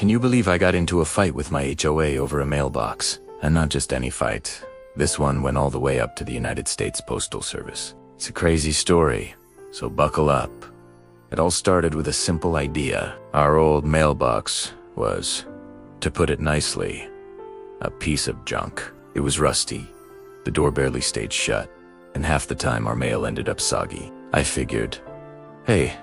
Can you believe I got into a fight with my HOA over a mailbox? And not just any fight. This one went all the way up to the United States Postal Service. It's a crazy story, so buckle up. It all started with a simple idea. Our old mailbox was, to put it nicely, a piece of junk. It was rusty. The door barely stayed shut, and half the time our mail ended up soggy. I figured, hey,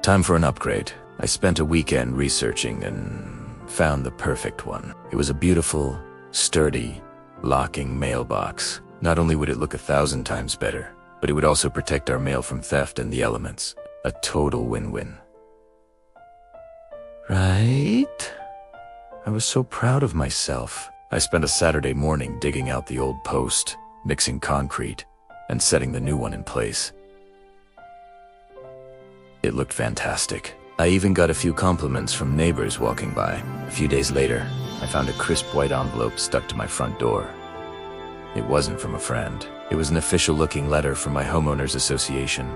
time for an upgrade. I spent a weekend researching and found the perfect one. It was a beautiful, sturdy, locking mailbox. Not only would it look 1,000 times better, but it would also protect our mail from theft and the elements. A total win-win. Right? I was so proud of myself. I spent a Saturday morning digging out the old post, mixing concrete, and setting the new one in place. It looked fantastic. I even got a few compliments from neighbors walking by. A few days later, I found a crisp white envelope stuck to my front door. It wasn't from a friend. It was an official-looking letter from my homeowners association.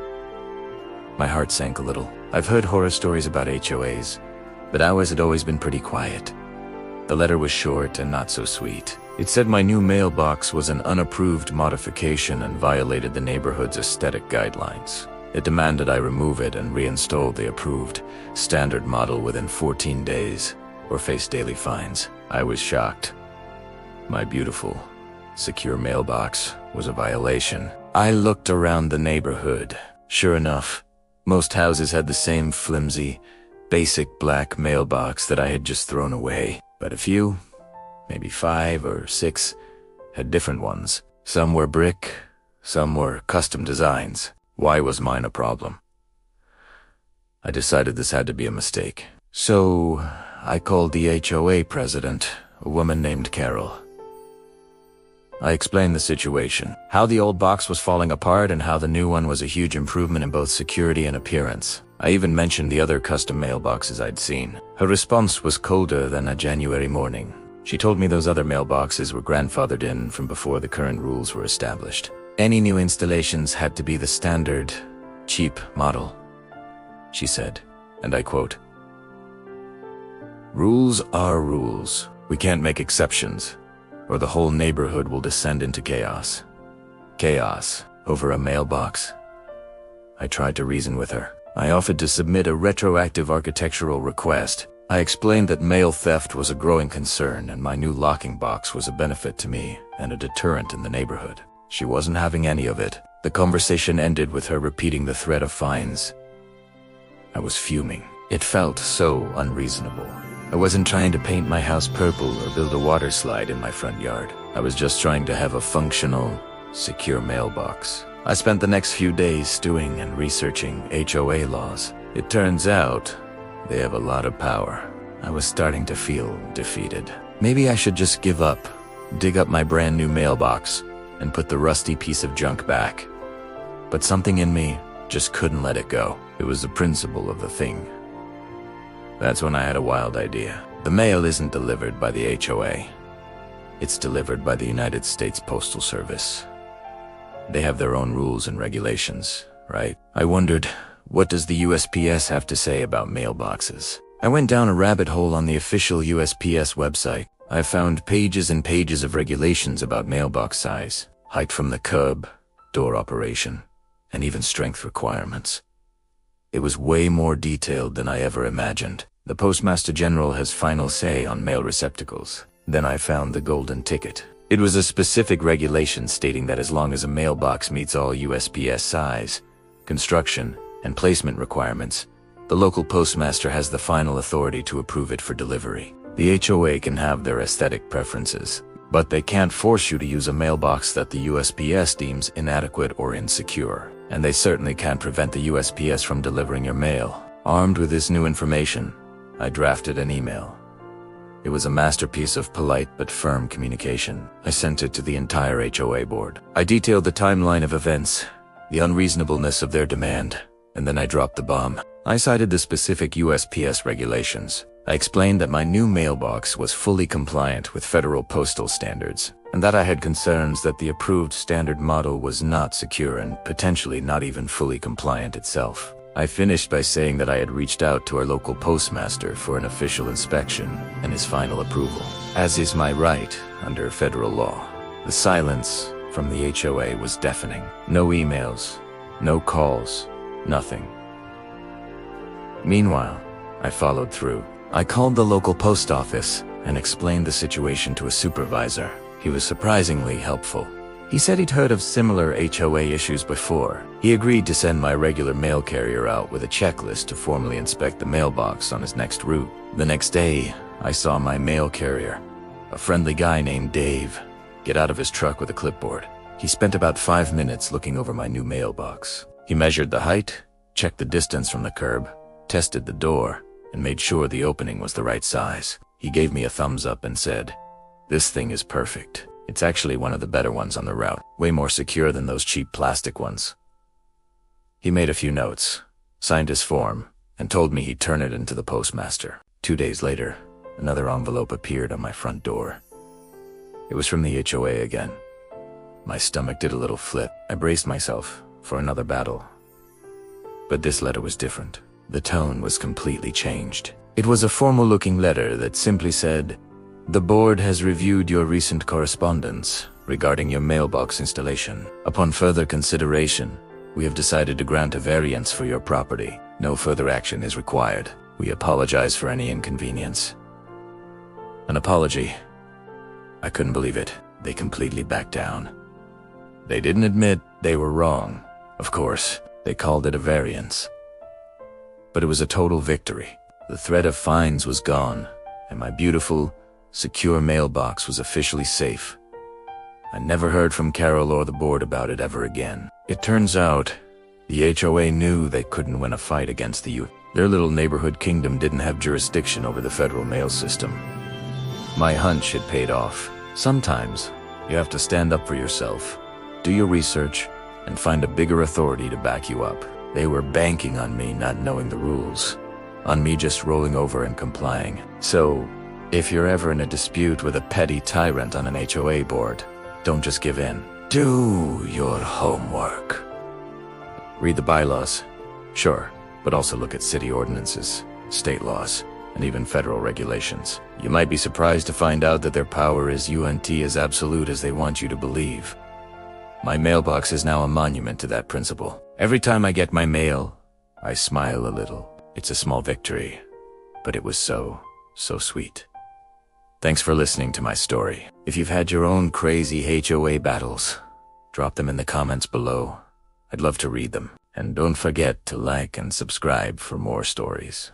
My heart sank a little. I've heard horror stories about HOAs, but ours had always been pretty quiet. The letter was short and not so sweet. It said my new mailbox was an unapproved modification and violated the neighborhood's aesthetic guidelines. It demanded I remove it and reinstall the approved standard model within 14 days, or face daily fines. I was shocked. My beautiful, secure mailbox was a violation. I looked around the neighborhood. Sure enough, most houses had the same flimsy, basic black mailbox that I had just thrown away. But a few, maybe 5 or 6, had different ones. Some were brick, some were custom designs. Why was mine a problem? I decided this had to be a mistake. So I called the HOA president, a woman named Carol. I explained the situation, how the old box was falling apart and how the new one was a huge improvement in both security and appearance. I even mentioned the other custom mailboxes I'd seen. Her response was colder than a January morning. She told me those other mailboxes were grandfathered in from before the current rules were established. Any new installations had to be the standard, cheap model, she said, and I quote, "Rules are rules. We can't make exceptions, or the whole neighborhood will descend into chaos." Chaos over a mailbox. I tried to reason with her. I offered to submit a retroactive architectural request. I explained that mail theft was a growing concern and my new locking box was a benefit to me and a deterrent in the neighborhood. She wasn't having any of it. The conversation ended with her repeating the threat of fines. I was fuming. It felt so unreasonable. I wasn't trying to paint my house purple or build a water slide in my front yard. I was just trying to have a functional, secure mailbox. I spent the next few days stewing and researching HOA laws. It turns out they have a lot of power. I was starting to feel defeated. Maybe I should just give up, dig up my brand new mailbox, and put the rusty piece of junk back. But something in me just couldn't let it go. It was the principle of the thing. That's when I had a wild idea. The mail isn't delivered by the HOA. It's delivered by the United States Postal Service. They have their own rules and regulations, right? I wondered, what does the USPS have to say about mailboxes? I went down a rabbit hole on the official USPS website. I found pages and pages of regulations about mailbox size, height from the curb, door operation, and even strength requirements. It was way more detailed than I ever imagined. The Postmaster General has final say on mail receptacles. Then I found the golden ticket. It was a specific regulation stating that as long as a mailbox meets all USPS size, construction, and placement requirements, the local postmaster has the final authority to approve it for delivery. The HOA can have their aesthetic preferences, but they can't force you to use a mailbox that the USPS deems inadequate or insecure. And they certainly can't prevent the USPS from delivering your mail. Armed with this new information, I drafted an email. It was a masterpiece of polite but firm communication. I sent it to the entire HOA board. I detailed the timeline of events, the unreasonableness of their demand, and then I dropped the bomb. I cited the specific USPS regulations. I explained that my new mailbox was fully compliant with federal postal standards, and that I had concerns that the approved standard model was not secure and potentially not even fully compliant itself. I finished by saying that I had reached out to our local postmaster for an official inspection and his final approval, as is my right under federal law. The silence from the HOA was deafening. No emails, no calls, nothing. Meanwhile, I followed through. I called the local post office and explained the situation to a supervisor. He was surprisingly helpful. He said he'd heard of similar HOA issues before. He agreed to send my regular mail carrier out with a checklist to formally inspect the mailbox on his next route. The next day, I saw my mail carrier, a friendly guy named Dave, get out of his truck with a clipboard. He spent about 5 minutes looking over my new mailbox. He measured the height, checked the distance from the curb, tested the door, and made sure the opening was the right size. He gave me a thumbs up and said, "This thing is perfect. It's actually one of the better ones on the route, way more secure than those cheap plastic ones." He made a few notes, signed his form, and told me he'd turn it into the postmaster. 2 days later, another envelope appeared on my front door. It was from the HOA again. My stomach did a little flip. I braced myself for another battle. But this letter was different. The tone was completely changed. It was a formal-looking letter that simply said, "The board has reviewed your recent correspondence regarding your mailbox installation. Upon further consideration, we have decided to grant a variance for your property. No further action is required. We apologize for any inconvenience." An apology. I couldn't believe it. They completely backed down. They didn't admit they were wrong. Of course, they called it a variance. But it was a total victory. The threat of fines was gone, and my beautiful, secure mailbox was officially safe. I never heard from Carol or the board about it ever again. It turns out, the HOA knew they couldn't win a fight against the youth. Their little neighborhood kingdom didn't have jurisdiction over the federal mail system. My hunch had paid off. Sometimes, you have to stand up for yourself, do your research, and find a bigger authority to back you up. They were banking on me not knowing the rules, on me just rolling over and complying. So, if you're ever in a dispute with a petty tyrant on an HOA board, don't just give in. Do your homework. Read the bylaws, sure, but also look at city ordinances, state laws, and even federal regulations. You might be surprised to find out that their power is as absolute as they want you to believe. My mailbox is now a monument to that principle. Every time I get my mail, I smile a little. It's a small victory, but it was so sweet. Thanks for listening to my story. If you've had your own crazy HOA battles, drop them in the comments below. I'd love to read them. And don't forget to like and subscribe for more stories.